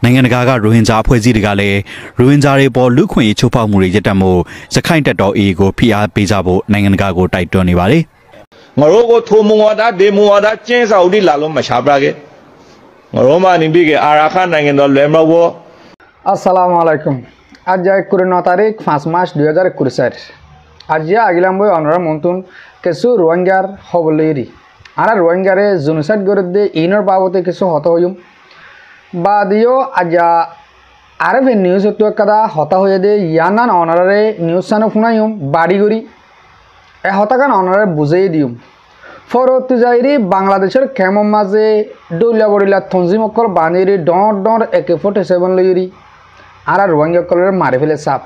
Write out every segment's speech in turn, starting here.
နိုင်ငံတကာကရိုဟင်ဂျာအဖွဲ့အစည်းတွေကလည်းရိုဟင်ဂျာတွေပေါ်လူခွင့်ရေးချိုးဖောက်မှုတွေရပ်တန့်ဖို့ရခိုင်တပ်တော် AA ကိုဖိအားပေးကြဖို့နိုင်ငံတကာကိုတိုက်တွန်းနေပါတယ်ငါတို့ကိုထိုမဝါဒဒေမဝါဒကျင်းစာဦးဒီလာလို့မရှာပြခဲ့ငါတို့မှနေပြီးအာရာခနိုင်ငံတော်လွယ်မဘောআসসালামু আলাইকুম আজ 9 তারিখ 5 মাস 2021 আজ আগিলাম বই অনরা মন্তুন কিছু রোহিঙ্গার হবলেরি আর রোহিঙ্গারে জেনোসাইড গরদে ইনর বাবতে কিছু হত হইম বা দিও আজ আরবে নিউজ তো কদা হতা হয়ে দে ইয়ানান অনারে নিউজ সানো ফুনাইম বাড়ি গরি এ হতাকান অনারে বুঝাই দিম ফরত যাইরি বাংলাদেশের খেমম মাঝে ডইলা বড়িলা থঞ্জিমকল বানিরি ডর AK-47 লইরি আর রোহিঙ্গা কলের মারে ফেলে সাপ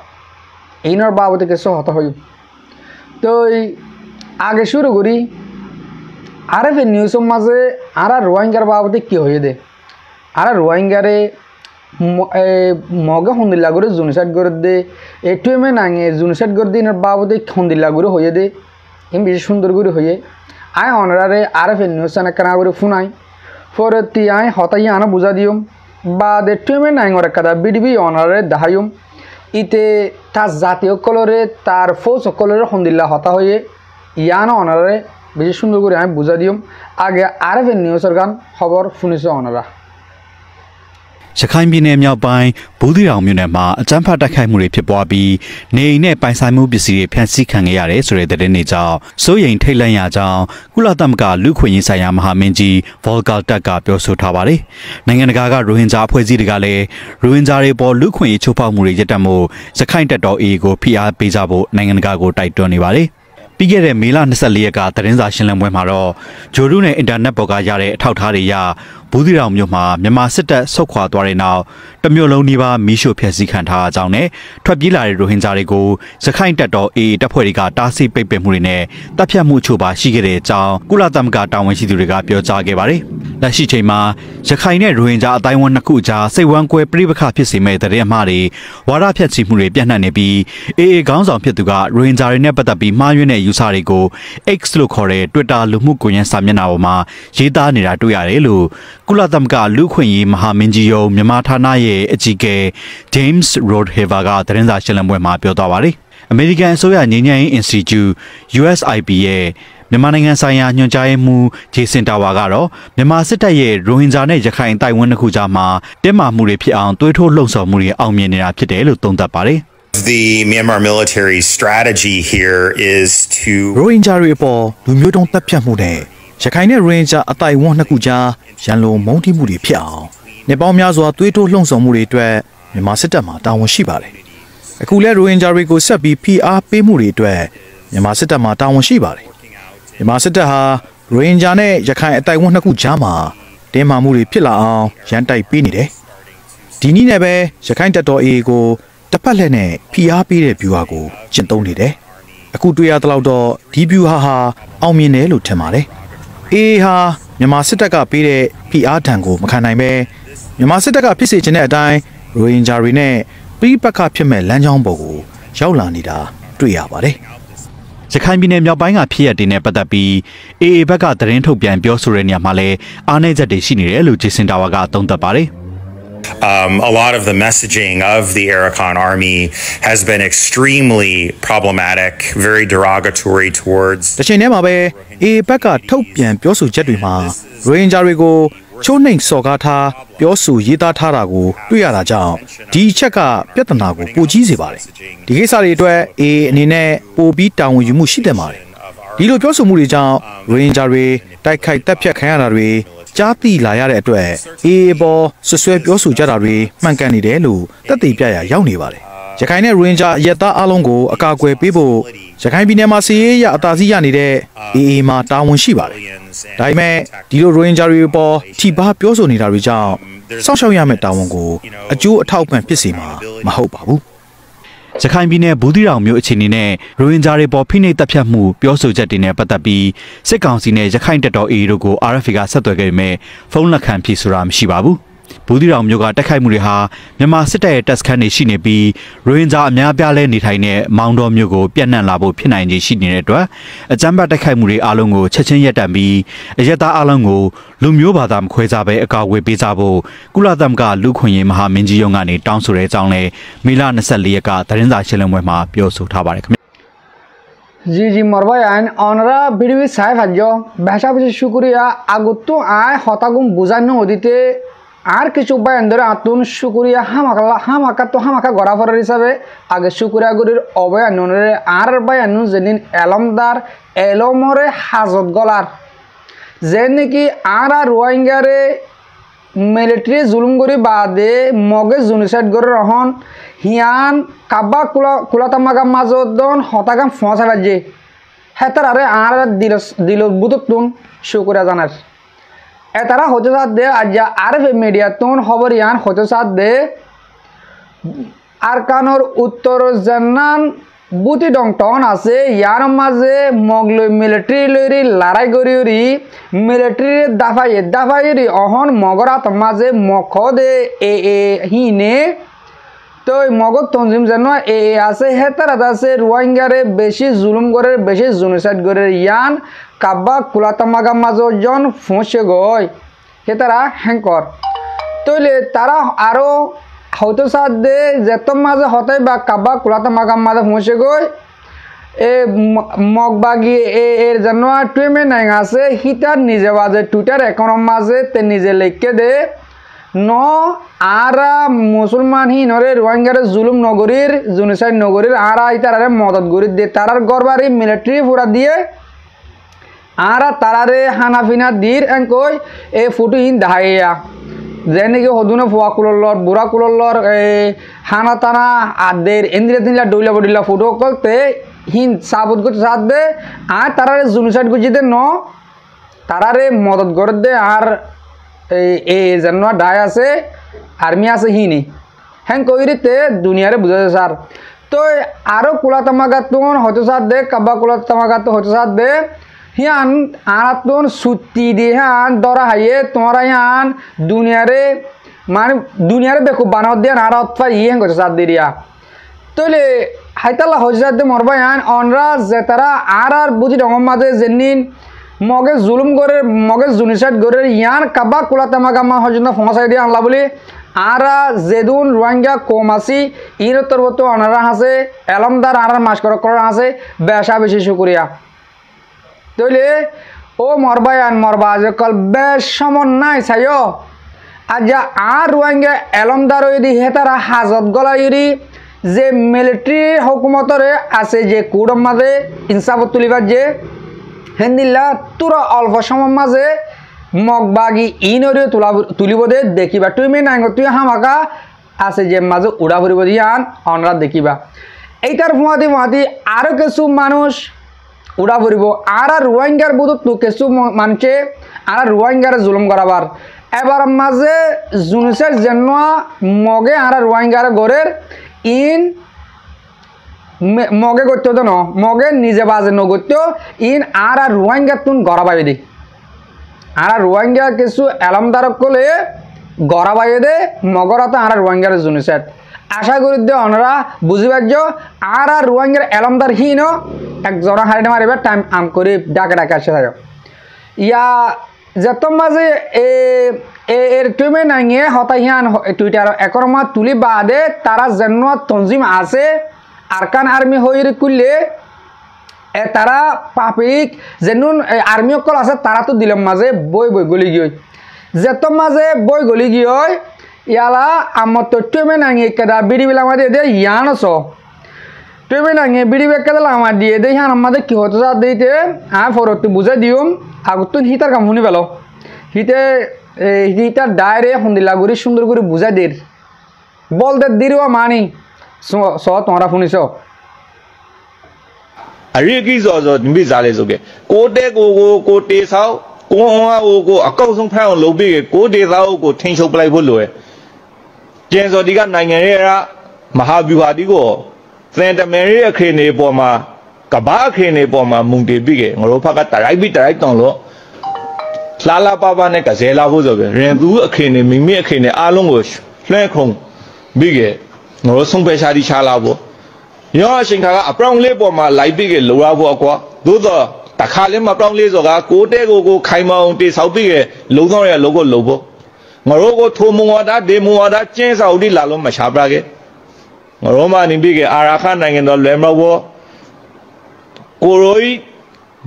ইনর বাবতে কিছু হতা হইম তো আগে শুরু করি আরবে নিউজ মাঝে আর রোহিঙ্গার বাবতে কি হয়ে দে আর রোহিঙ্গারে মগে হন্দিল্লা করে জুনিসাইড করে দে এটুএমে নাঙে জুনিসাইড করে দিনের বাবদে হন্দিল্লা করে হয়ে দে এম বেশি সুন্দর করে হয়ে আয় অনারে আরএফ নিউজ চ্যানেল কানা করে ফুনাই পরে তি আয় হতাই আনা বুঝা দিম বা এটুএমে নাঙ ওরা কাদা বিডিবি অনারে দেখাইম ইতে তার জাতীয় কলরে তার ফৌজ কলরে হন্দিল্লা হতা হয়ে ইয়ানা অনারে বেশি সুন্দর করে আমি বুঝা দিম আগে আরএফ নিউজের গান খবর শুনেছে অনারাရခိုင်ပြည်နယ်မြောက်ပိုင်းဘူးသီးတောင်မြို့နယ်မှာအကြမ်းဖက်တိုက်ခိုက်မှုတွေဖြစ်ပွားပြီးနေအိမ်နဲ့ပိုင်ဆိုင်မှုပစ္စည်းတွေဖျက်ဆီးခံခဲ့ရတယ်ဆိုတဲ့သတင်းတွေကြောင့်စိုးရိမ်ထိတ်လန့်ရကြောင်းကုလသမဂ္ဂလူ့ခွင့်ရေးဆိုင်ရာမဟာမင်းကြီးဗော်ဂါတက်ကပြောဆိုထားပါတယ်။နိုင်ငံတကာကရိုဟင်ဂျာအဖွဲ့အစည်းတွေကလည်းရိုဟင်ဂျာတွေပေါ်လူ့ခွင့်ရေးချိုးဖောက်မှုတွေရပ်တန့်ဖို့ရခိုင်တပ်တော် AA ကိုဖိအားပေးကြဖို့နိုင်ငံတကာကိုတိုက်တွန်းနေပါတယ်။ပြီးခဲ့တဲ့မေလ24ရက်ကသတင်းစာရှင်းလင်းပွဲမှာတော့ဂျိုဒူးနဲ့အင်တာနက်ပေါ်ကရတဲ့အထောက်အထားတွေရဘူးသီးတောင်မြို့မှာမြန်မာစစ်တပ်ဆုတ်ခွာသွားတဲ့နောက်တမျိုးလုံးဒီပါမီးရှို့ဖျက်ဆီးခံထားကြောင်းနဲ့ထွက်ပြေးလာတဲ့ရိုဟင်ဂျာတွေကိုရခိုင်တပ်တော် AA တပ်ဖွဲ့တွေကတားဆီးပိတ်ပင်မှုတွေနဲ့တပ်ဖြတ်မှုချို့ပါရှိခဲ့တဲ့အကြောင်းကုလသမဂ္ဂတာဝန်ရှိသူတွေကပြောကြားခဲ့ပါတယ်။လက်ရှိချိန်မှာရခိုင်နဲ့ရိုဟင်ဂျာအတိုင်းအဝန်နှစ်ခုကြားစိတ်ဝမ်းကွဲပြိပခဖြစ်စေမဲ့တဲ့မှားတွေဝါဒဖြတ်ချီမှုတွေပြန့်နှံ့နေပြီး AA ခေါင်းဆောင်ဖြစ်သူကရိုဟင်ဂျာတွေနဲ့ပတ်သက်ပြီးမှားယွင်းတဲ့ယူဆတွေကို X လို့ခေါ်တဲ့ Twitter လူမှုကွန်ရက်စာမျက်နှာပေါ်မှာရေးသားနေတာတွေ့ရတယ်လို့ကုလသမဂ္ဂလူ့ခွင့်ရေးမဟာမင်းကြီးရုံးမြန်မာဌာနရဲ့အကြီးအကဲ James Rodehaver ကသတင်းစာရှင်းလင်းပွဲမှာပြောသွားပါတယ်။အမေရိကန်အစိုးရငြိမ်းချမ်းရေး Institute USIP ရဲ့မြန်မာနိုင်ငံဆိုင်ရာညွှန်ကြားရေးမှူးဂျေစင်တာဝါကတော့မြန်မာစစ်တပ်ရဲ့ရိုဟင်ဂျာနဲ့ရခိုင်တိုင်ဝမ်နှစ်ခုကြားမှာတင်းမာမှုတွေဖြစ်အောင်တွေးထိုးလှုံ့ဆော်မှုတွေအောင်မြင်နေတာဖြစ်တယ်လို့သုံးသပ်ပါတယ်။ The Myanmar military strategy here is to ရိုဟင်ဂျာတွေအပေါ်လူမျိုးတုံးတပ်ဖြတ်မှုနဲ့ရခိုင်နဲ့ရိုဟင်ဂျာအတိုင်ဝမ်နှစ်ခုကြားရန်လိုမုန်းတီးမှုတွေဖြစ်အောင်နေပေါင်းများစွာသွေးထိုးလှုံ့ဆော်မှုတွေအတွက်မြန်မာစစ်တပ်မှာတာဝန်ရှိပါတယ်။အခုလဲရိုဟင်ဂျာတွေကိုဆက်ပြီးဖိအားပေးမှုတွေအတွက်မြန်မာစစ်တပ်မှာတာဝန်ရှိပါတယ်။မြန်မာစစ်တပ်ဟာရိုဟင်ဂျာနဲ့ရခိုင်အတိုင်ဝမ်နှစ်ခုကြားမှာတင်းမာမှုတွေဖြစ်လာအောင်ရန်တိုက်ပေးနေတယ်။ဒီနည်းနဲ့ပဲရခိုင်တပ်တော် AA ကိုတစ်ဖက်လက်နဲ့ဖိအားပေးတဲ့ဗျူဟာကိုကျင့်သုံးနေတယ်။အခုတွေ့ရသလောက်တော့ဒီဗျူဟာဟာအောင်မြင်တယ်လို့ထင်ပါတယ်။ AA ဟာမြန်မာစစ်တပ်ကပေးတဲ့ဖိအားထံကိုမခံနိုင်ပဲမြန်မာစစ်တပ်ကဖြစ်စေချင်တဲ့အတိုင်းရိုဟင်ဂျာတွေနဲ့ပြည်ပခဖြစ်မဲ့လမ်းကြောင်းပေါ်ကိုရောက်လာနေတာတွေ့ရပါတယ်။ရခိုင်ပြည်နယ်မြောက်ပိုင်းကဖြစ်ရတဲ့နဲ့ပတ်သက်ပြီး AA ဘက်ကသတင်းထုတ်ပြန်ပြောဆိုတဲ့နေရာမှာလည်းအားနည်းချက်တွေရှိနေတယ်လို့ဂျေစင်တာဝါကသုံးသပ်ပါတယ်။ A lot of the messaging of the Arakan army has been extremely problematic, very derogatory towards တချိန်တည်းမှာပဲ AA ဘက်ကထုတ်ပြန်ပြောဆိုချက်တွေမှာရိုဟင်ဂျာတွေကိုချိုးနှိမ်စော်ကားထားပြောဆိုရေးသားထားတာကိုတွေ့ရတာကြောင့်ဒီအချက်ကပြဿနာကိုပိုကြီးစေပါတယ်။ဒီကိစ္စတွေအတွက် AA အနေနဲ့ပိုပြီးတာဝန်ယူမှုရှိတယ်ပါတယ်။ဒီလိုပြောဆိုမှုတွေကြောင့်ရိုဟင်ဂျာတွေတိုက်ခိုက်တပ်ဖြတ်ခံရတာတွေကြားသိလာရတဲ့အတွက် AA ပေါ်ဆွဆွဲပြောဆိုကြတာတွေမှန်ကန်နေတယ်လို့သက်သေပြရရောက်နေပါတယ်။ရခိုင်နဲ့ရိုဟင်ဂျာရဲသားအလုံးကိုအကာအကွယ်ပေးဖို့ရခိုင်ပြည်နယ်မှာစီးရဲရအသာစီးရနေတဲ့ AA မှာတာဝန်ရှိပါတယ်။ဒါပေမဲ့ဒီလိုရိုဟင်ဂျာတွေပေါ်ထိပါပြောဆိုနေတာတွေကြောင့်စောင့်ရှောက်ရမယ့်တာဝန်ကိုအကျိုးအထောက်ပံ့ဖြစ်စေမှာမဟုတ်ပါဘူး။ရခိုင်ပြည်နယ်ဘူးသီးတောင်မြို့အခြေအနေနဲ့ရိုဟင်ဂျာတွေပေါ်ဖိနှိပ်တပ်ဖြတ်မှုပြောဆိုချက်တွေနဲ့ပတ်သက်ပြီးစစ်ကောင်စီနဲ့ရခိုင်တပ်တော် AA တို့ကို RFA ကဆက်သွယ်ခဲ့ပေမဲ့ဖုန်းလက်ခံဖြေဆိုတာမရှိပါဘူး။ ဘူးသီးတောင်မြို့ကတက်ခိုက်မှုတွေဟာမြန်မာစစ်တပ်ရဲ့တပ်စခန်းတွေရှိနေပြီးရိုဟင်ဂျာအများပြားလဲနေထိုင်တဲ့မောင်တော်မြို့ကိုပြန့်နှံ့လာဖို့ဖြစ်နိုင်ခြေရှိနေတဲ့အတွက်အကြမ်းဖက်တိုက်ခိုက်မှုတွေအားလုံးကိုချက်ချင်းရပ်တန့်ပြီးအရက်သားအားလုံးကိုလူမျိုးဘာသာမခွဲခြားဘဲအကာအကွယ်ပေးကြဖို့ကုလသမဂ္ဂလူ့ခွင့်ရေးမဟာမင်းကြီးရုံးကနေတောင်းဆိုတဲ့အကြောင်းလဲမေလ24ရက်ကသတင်းစာရှင်းလင်းပွဲမှာပြောဆိုထားပါတယ်ခင်ဗျာजी मरबायान ऑनरा भिडवी साहेब हजो भाषा बजे शुक्रिया आगुत्तु आय हतागुम बुझानो होदिते আর কিছু বায়ানদের আতুন শুকরিয়া হামাকা তো হামাকা গড়াফার হিসাবে আগে শুকরিয়া গুরির অবয়ানুরে আর বায়ানু যেদিন এলমদার এলমরে হাজত গলার যে নাকি আর রোহিঙ্গারে মিলিটারি জুলুম করি বাদে মগে জুনিসাইড করে রহন হিয়ান কাব্বা কুলাতামাগা মাজদন হতাগাম ফসা বাজে হেতার আরে আর দিল বুতুন শুকরিয়া জানার এতারা হতে সাথ দে আজ আরবে মিডিয়া তোন খবর ইয়ান হতে সাথ দে আরকানোর উত্তর জান্নান বুতি ডং টন আছে ইয়ার মাঝে মগলই মিলিটারি লইরি লড়াই গরিরি মিলিটারি দাফাইরি অহন মগরাত মাঝে মখ দে এ হিনে তো মগর তঞ্জিম যেন এ আছে হেতারাত আছে রোহিঙ্গারে বেশি জুলুম করে বেশি জুনিসাইড করে ইয়ান কাব্বা কুলাতামাগা মাজজন ফসে গয় হেতারা হ্যাঙ্কর তৈলে তারা আরো হয়তো সাথ দে যেত মাঝে হতাই বা কাব্বা কুলাতামাগা মাঝে ফসে গয় এ মগবাগি এর যেন টুইমে নাই আছে হিটার নিজে বাজে টুইটার একাউন্ট মাঝে তে নিজে লেখকে দে ন আরা মুসলমান হি নরে রোহিঙ্গারে জুলুম নগরীর জুনিসাইড নগরীর আরা ইতারে মদত গরি দে তারার গরবারি মিলিটারি ফুরা দিয়ে আরা তারারে হানাফিনা দির এঙ্কই এ ফুটু ইন দাহাইয়া যে নাকি হদুনে ফুয়া কুলর বুড়া কুলর হানা টানা আদের এন্দিরা দিনলা ডইলা বডিলা ফুটো কলতে হিন সাবুত গত সাথ দে আর তারারে জুনিসাইড গুজি দে ন তারারে মদত গর দে আর এই যেন ডাই আছে আর্মি আছে হিনি হ্যাঁ কইরিতে দুনিয়ারে বুঝা যায় স্যার তো আরো কুলাতামাগা তোন হয়তো সাথ দে কাব্বা কুলাতামাগা তো হয়তো সাথ দে হিয়ান আনাতন সুতি দিয়ে হান দরা হাইয়ে তোমরা হিয়ান দুনিয়ারে মানে দুনিয়ারে দেখো বানাও দিয়ে আর অথবা ইয়ে হচ্ছে সাথ দিয়া তইলে হাইতালা হচ্ছে সাথ দে মরবা হিয়ান অনরা যে তারা আর বুঝি রঙম মাঝে যেনিন মগে জুলুম করে মগে জুনিসাইড করে ইয়ান কাব্বা কুলাতামাগা হজন্য ফমাসাই দিয়ে আনলা বলি আরা যেদুন রোহিঙ্গা কম আসি ইনতর বতো অনারা আছে এলমদার আর মাস করা আছে বেশা বেশি শুক্রিয়া তইলে ও মরবায়ান মরবা আজকাল বেশ সমন নাই চাইও আজ আর রোহিঙ্গা এলমদার দি হেতারা হাজত গলাইরি যে মিলিটারি হুকুমতরে আছে যে কুড়ম মাঝে ইনসাফত তুলিবার যে হেন্দিল্লা তোরা অল্প সময় মাঝে মগবাগি ইনরে তুলিব দে দেখিবা তুমি নাই তুই হামাকা আছে যে মাঝে উড়া ফুরিব দিয়ান অনরা দেখিবা এইটার ফুয়াতি আরো কিছু মানুষ উড়া ফুরিব আর রোহিঙ্গার বুধ কিছু মানুষে আর রোহিঙ্গার জুলুম করাবার এবার মাঝে জুনিসের জন্য মগে আর রোহিঙ্গার গড়ের ইন মগে করতে তো ন মগে নিজে বাজে নগত্য ইন আর রোহিঙ্গা তুন গড়া পাই দি আর রোহিঙ্গা কিছু এলমদারক কলে গড়া পাই দে মগরাতে আর রোহিঙ্গার জুনিসেট আশা করি দে অনরা বুঝিবার আর রোহিঙ্গার এলমদার হিন একজন হারিয়ে মারিবে টাইম আম করে ডাকে আসে থাকে ইয়া যত মাঝে এর টুইমে নাইয়ে হতাহিয়ান টুইটার একরমা তুলি বাদে তারা যেন তঞ্জিম আছে আরকান আর্মি হইরে কুললে তারা পাপিক যেনুন আর্মি অকল আছে তারা তো দিলাম মাঝে বই গলি গিয়ে যেত মাঝে বই গলি গিয়ে ইয়ালা আমার তো টুমে নাঙে কেদা বিড়ি বেলা আমার দিয়ে ইয়ান আস টুমে নাঙে বিড়ি বেগ কেদা আমার দিয়ে দে ইয়ান আমাদের কি হতো যা দিতে হ্যাঁ ফরত বুঝাই দিম আগতুন হিতার কাম শুনি পেল হিতার ডায়রে সন্দিলা করে সুন্দর করে বুঝাই দের বল দে দিরবা মানি স তোমরা শুনিছ আরে কি তুমি জালে যোগে কোটে কোটে চাওကိုအကောက်ဆုံးဖမ်းအောင်လုပ်ပြီးကိုဒေသကိုထိန်းချုပ်ပလိုက်ဖို့လိုတယ်ကျင်းစော်ဒီကနိုင်ငံရဲ့မဟာဗျူဟာဒီကိုသင်တမန်ရဲ့အခင်းနေပေါ်မှာကဘာအခင်းနေပေါ်မှာမုန်တည်ပြီးငါတို့ဘက်ကတိုက်ပြီးတိုက်တောင်းလို့ လာပါပါနဲ့ကစဲလာဖို့ဆိုပဲရင်သူအခင်းနေမိမိအခင်းနေအားလုံးကိုလွှဲခုံပြီးကငါတို့ဆုံးဖြတ်ရှားဒီချလာဖို့ရောအရှင်ခါကအပြောင်းလေးပေါ်မှာလိုက်ပြီးကလိုရဖို့အကွာသို့တော့တခါလေးမပြောင်းလေးဆိုတာကိုတဲ့ကိုခိုင်မအောင်တိဆောက်ပြီးကလုံတော့ရလုံကိုလုံဖို့ငါတို့ကိုထိုမဝါဒဒေမဝါဒကျင်းစာဦးဒီလာလို့မရှာပြခဲ့ငါတို့မှနေပြီးကအာရခနိုင်ငံတော်လွယ်မဘောကိုရိုး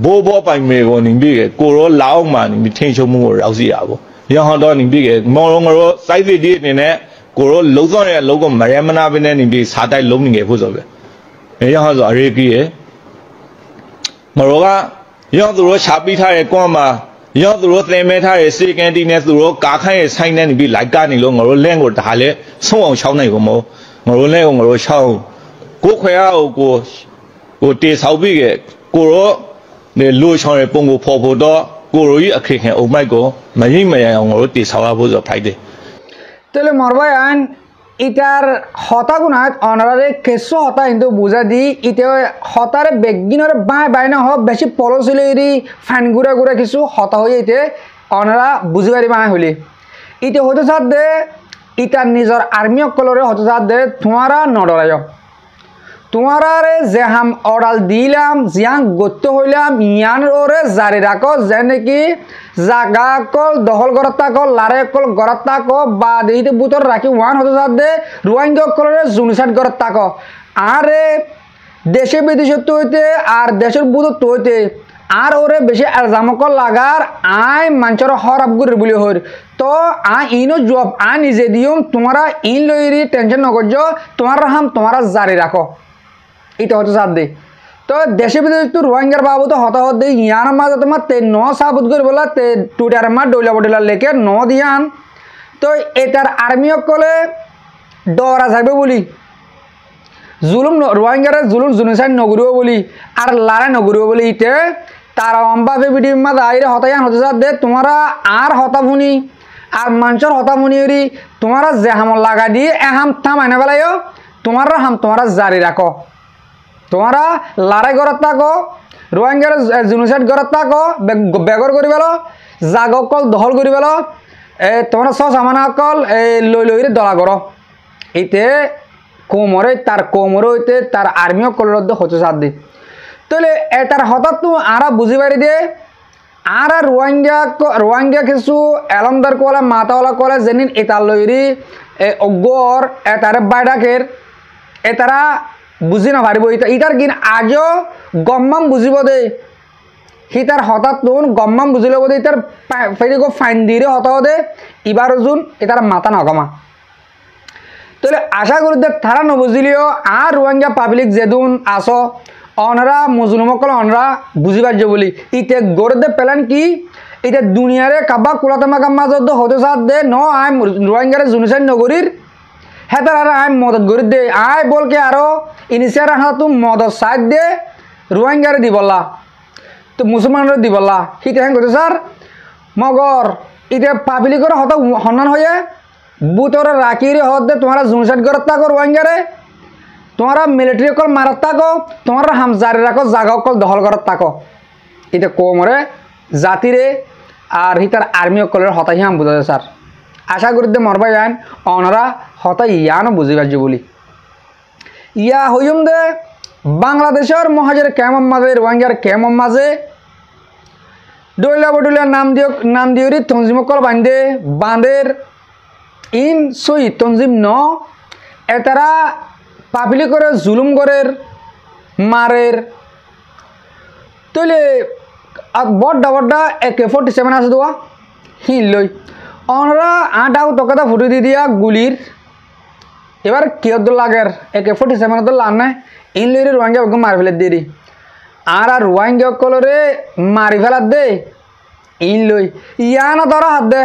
ဘောပိုင်မေကိုနေပြီးကကိုရောလာအောင်မှနေပြီးထင်းချုံမှုကိုရောက်စီရပါဘောရောဟောတော့နေပြီးကမောင်လုံးငါတို့စိုက်စစ်ဒီအနေနဲ့ကိုရောလုံတော့ရလုံကိုမရမနာပင်းနေပြီးစားတိုက်လုံးနေခဲ့ဖို့ဆိုပဲရောဟောဆိုအရေးကြီးရဲ့ငါတို့ကရောသူတို့ရှာပြီးထားတဲ့ကွမ်းမှာရောသူတို့သင်မဲထားတဲ့စေကန်တီနဲ့သူတို့ကာခိုင်းရဲ့ဆိုင်နဲ့နေပြီးလိုက်ကနေလို့ငါတို့လန့်ကိုဒါလည်းဆုံးအောင်ချောင်းနိုင်ကုန်မို့ငါတို့လန့်ကိုငါတို့ချောင်းကိုခွဲအားကိုတေဆောက်ပြီးကကိုရောနေလိုချောင်းရဲ့ပုံကိုဖော်ဖို့တော့ကိုရိုကြီးအခက်ခဲအုံမိုက်ကိုမရိမ့်မရအောင်ငါတို့တေဆောက်ရဖို့ဆိုဖိုက်တယ်তেলে মরবায়ান ইটার হতাগুনাত অনারে কেসো হতা কিন্তু বুঝা দি ইতে হতারে বেগিনরে বাই না হ বেশি পলসিলেরি ফান গুড়া গুড়া কিছু হতা হয়ে ইতে অনারা বুঝিবারি বাই হলি ইতে হতে সাথ দে ইটার নিজর আর্মি অকলরে হতে সাথ দে তোমারা নডরায় তোমারা রে যে হাম অর্ডার দিলাম জিয়াং গত্য হইলাম ইয়ান ওরে জারি রাখো যে নাকি জাগা কল দখল করতা কল লারে কল গরতা ক বা দেহিতে বুতর রাখি ওয়ান হতে সাথে রোহিঙ্গা কলরে জুনিসাইড করতা ক আরে দেশে বিদেশে তৈতে আর দেশের বুতর তৈতে আর ওরে বেশি এলজামকল লাগার আই মাঞ্চর হরাব গুরি বলি হর তো ইনো জব নিজে দিম তোমরা ইন লইরি টেনশন নগর্য তোমার হাম তোমরা জারি রাখো এটা হতে সাথ দে তো দেশে বিদেশে তো রোহিঙ্গার বাবু তো হতা হতে ইয়ার মাঝে তোমার তে ন সাবুত করে বলা তে টুটার মা ডইলা বডিলা লেকে ন দিয়ান তো এটার আর্মি অকলে ডরা থাকবে বলি জুলুম রোহিঙ্গারে জুলুম জুনিসাইড নগরিব বলি আর লারা নগরিব বলি ইতে তারা অম্বাবে বিডিম মা দাইরে হতায়ান হতে সাথ দে তোমরা আর হতাভুনি আর মানুষের হতাভুনি তোমরা যে হাম লাগা দিয়ে এহাম থামাই না বেলায়ও তোমরা হাম তোমরা জারি রাখো তোমরা লড়াই করত থাকো রোহিঙ্গার জেনোসাইড করত থাকো বেগর করি পেল জাগ অকল দখল করি পেল তোমরা সামান অকল লই লইরে দলা করো এইতে কোমরে তার আর্মি অকলের হতে সাথ দি তাহলে তার হঠাৎ তো আরা বুঝি পারি দে আর রোহিঙ্গা কিছু এলমদার কলে মাতাওয়ালা কলে যেদিন এটার লইরি অজ্ঞর এটারে বাইডাকের এটারা বুঝি না পারিব ইটার কিন আজও গম্মাম বুঝিব দে হিতার হঠাৎ তোন গম্মাম বুঝি লব দে ইটার ফেরিগো ফাইন দিয়ে হতাও দে ইবার জুন এটার মাথা নগমা তাহলে আশা করি দে তারা নবুঝিলিও আর রোহিঙ্গা পাবলিক যেদুন আসো অনরা মুসলিমকল অনরা বুঝি পারছে বলি ইতে গড়ে দে পেলেন কি ইতে দুনিয়ারে কাবা কুলাতামা কাম্মা যদ হতে সাথ দে ন আই রোহিঙ্গারে জুনিসাইড নগরীর হেতার আর আই মদত গড়ি দে আই বলকে আরো ইনিশিয়ার হাত তো মদত সাইড দে রোহিঙ্গারে দিবলা তো মুসলমানরে দিবলা হিতে হ্যাঁ করতে স্যার মগর ইতে পাবলিকর হত হন্নান হয়ে বুতরে রাখিরে হত দে তোমরা জুনিসাইড করত থাকো রোহিঙ্গারে তোমরা মিলিটারি কল মারত থাকো তোমরা হাম জারি রাখো জাগা কল দখল করত থাকো এটা কোমরে জাতিরে আর হিতার আর্মি কলের হতাই হাম বুঝা স্যার আশা করি দে মরবা যান অনরা হতাই ইয়ানো বুঝি পারছি বলি ইয়া হইম দে বাংলাদেশের মহাজের কেমন মাঝে রোহিঙ্গার কেমন মাঝে ডইলা বডুলিয়া নাম দিওরি তঞ্জিমকল বাঁধের ইন সই তঞ্জিম ন এতারা পাবলিক করে জুলুম করের মারের তৈলে বড্ডা বড্ডা AK-47 আছে দোয়া হিল লই অনরা আটাও তকাতা ফুটে দি দিয়া গুলির এবার কিয়ত লাগের AK-47 তো লান নাই ইন লইরে রোহিঙ্গা মারি ফেলে দিয়ে আর রোহিঙ্গা কলরে মারি ফেলার দে ইন লই ইয়ানা ধরা হাত দে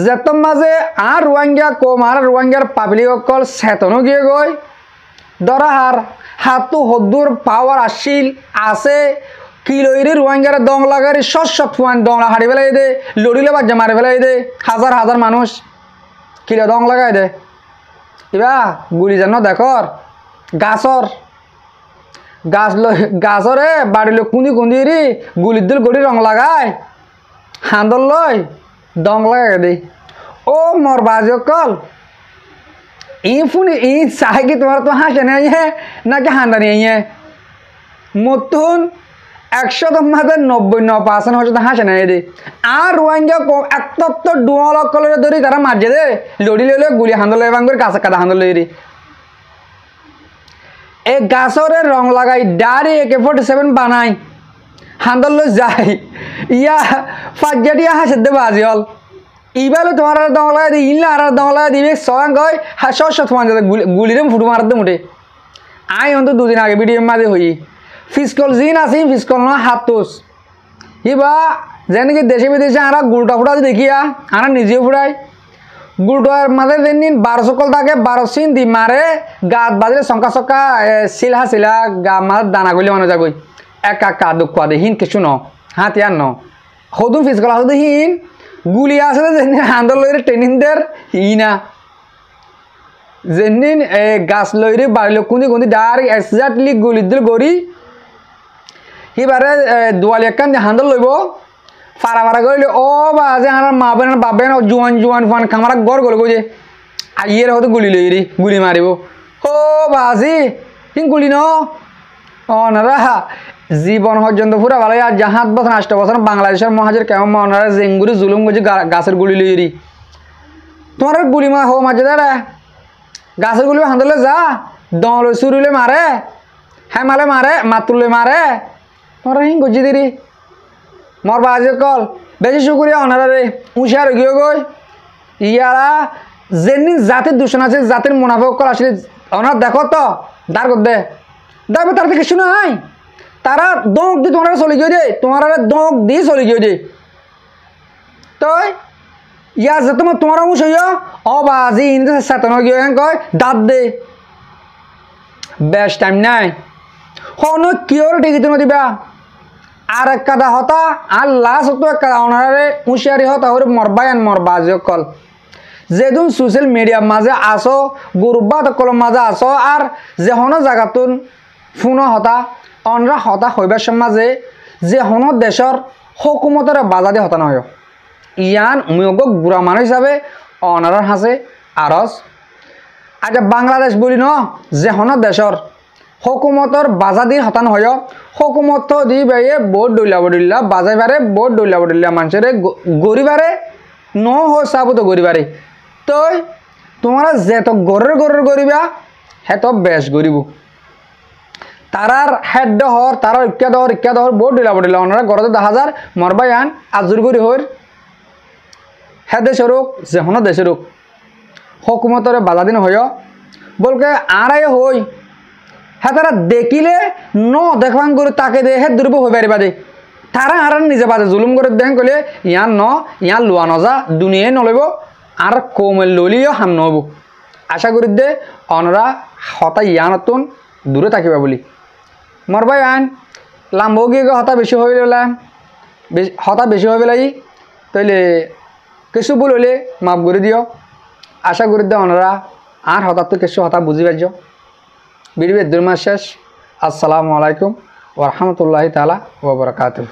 যেতম মাঝে আর রোহিঙ্গা কম আর রোহিঙ্গার পাবলিক অকল চেতনো গিয়ে গই ধরা হাতু হদ্দুর পাওয়ার আসিল আছে কিলোইরে রোহিঙ্গার দং লাগারি সব ফুয়ান দংলা হারি ফেলাই দে লড়িলে বাজ্যা মারি ফেলাই দে হাজার হাজার মানুষ কিলো দং লাগাই দে ইবা গুলি জানো দেখর গাছরে বাড়িলো কুঁদি রি গুলির দিল গড়ি রং লাগায় হান্দল লই দং লাগাই দে ও মোর বাজে কল ই ফুনি ই চাই কি তোমার তো হাসে নেই নাকি হান্দা নিয়ে মতুন 100% হচ্ছে হাসে নেই দে আর রোহিঙ্গা একতত্ব ডুয়ালক কলরে ধরি তারা মারছে দে লড়ি লইলে গুলি হান্দল এবার কাছে কাদা হান্দল লই এ গাছরে রং লাগাই ডারি AK-47 বানাই হান্দল যাই ইয়া ফাজ্জাটিয়া হাসের দে বাজি হল ইবালে তোমার দং লাগাই দি ইনলে আর দং লাগাই দিবে সং গয় হাসস তোমার যাতে গুলিরে ফুটু মারার দে মুঠে আই অন্ত দুদিন আগে ভিডিও মাঝে হই ফিসকল জিন আছে ফিসকল না হাতুস ইবা যেনকি দেশে বিদেশে আরা গুলটা ফুটা দেখিয়া আরা নিজেও ফুটাই গুলটার মাঝে দিন 12 কল থাকে 12 সিন দি মারে গাত বাজলে সংকা সকা সিলা গা মাছ দানা গলি মানুষ যাগই একা দুঃখ দে হিন কিছু ন হাতিয়ার ন হদুম ফিসকল আছে হিন গুলি আছে যেন হান্দর লইরে ট্রেনিং দের হিনা যেন গাছ লইরে বাড়িল কুন্দি ডাইরেক্ট এক্সাক্টলি গুলি দিল গড়ি এবারে দুয়ালি একখান হান্দল লইব ফারা করিলে ও বাজে আমার মা বোন বাবেন জুয়ান ফান খামারা গড় গল যে আইয়ের হয়তো গুলি লইরি গুলি মারিব ও বাজি কিন্তু গুলি ন অনারা জীবন পর্যন্ত পুরা ভালো আর 7 বছর 8 বছর বাংলাদেশের মহাজের কেমন অনারা জেঙ্গুরি জুলুম গজি গাছের গুলি লইরি তোমার গুলি মা হো মাঝে দাঁড়া গাছের গুলি হান্দলে যা দল সুরুলে মারে হেমালে মারে মাতুলে মারে তোরা হিং গজি দিরি মোর বাজে কল বেশি শুকুরিয়া অনারে উশার গিয়ে গই ইয়ারা যেদিন জাতির দূষণ আছে জাতির মুনাফক কল আসলে অনার দেখো তো দাঁড় কর দে দেখবে তার কিছু নাই তারা দোক দিয়ে তোমার চলে গিয়ে দে তোমার দোক দিয়ে চলে গিয়ে দে তো ইয়া যে তোমার অংশ হইয়া ও বাজি ইন্দে সাতন গিয়ে কয় দাঁত দে বেশ টাইম নাই হন কিওর টিকিট দিবা আর এক কাদা হতা আর লাস্ট তো এক কাদা ওনারে হুঁশিয়ারি হতা ওর মরবায়ান মরবাজ কল যেদিন সোশ্যাল মিডিয়ার মাঝে আসো গুরুবাদ কলম মাঝে আসো আর যে হন জায়গাতুন ফোন হতা অনরা হতা হইবার মাঝে যে হন দেশের হুকুমতের বাধা দিয়ে হতা নয় ইয়ান মুয়োগ বুড়া মানুষ হিসাবে অনারার হাসে আরস আচ্ছা বাংলাদেশ বলি ন যে হন দেশের হুকুমতর বাজা দিয়ে হতান হয় হুকুমত দি বাইয়ে বহুত ডইলা বাজাইবারে বহুত ডইলা মানুষের গরিবারে ন হয় চাবো তো গরিবারে তো তোমরা যেত গরের গরিবা হেত বেশ গরিব তারার হেড দহর তারার ইক্কা দহর বহুত ডইলা ওনারা গরতে 10,000 মরবাই আন আজুর গরি হর হ্যাঁ দেশের হোক যে হন দেশের হোক হুকুমতরে বাধা দিন হয় বলকে আড়াই হই হ্যাঁ তারা দেখিলে ন দেখবান করে তাকে দে হ্যাঁ দুর্ব হয়ে পারিবা দে তারা আর নিজে বাজে জুলুম করে দেখেন কলে ইয়ান ন ইয়ান লোয়া নজা দুনিয়ায় নলইব আর কমেল লইলেও হাম নহব আশা করি দে অনরা হতা ইয়ানতুন দূরে থাকিবা বলি মরবাই আন লাম্বও গিয়ে হতা বেশি হয়ে গেলাম হতা বেশি হয়ে গেলাই তাইলে কিছু ভুল হলে মাফ করে দিও আশা করি দে অনরা আর হঠাৎ তো কিছু হতা বুঝি পারছ ভিডিও 2 মাস শেষ আসসালামু আলাইকুম ওয়া রাহমাতুল্লাহি তাআলা ওয়া বারাকাতুহু।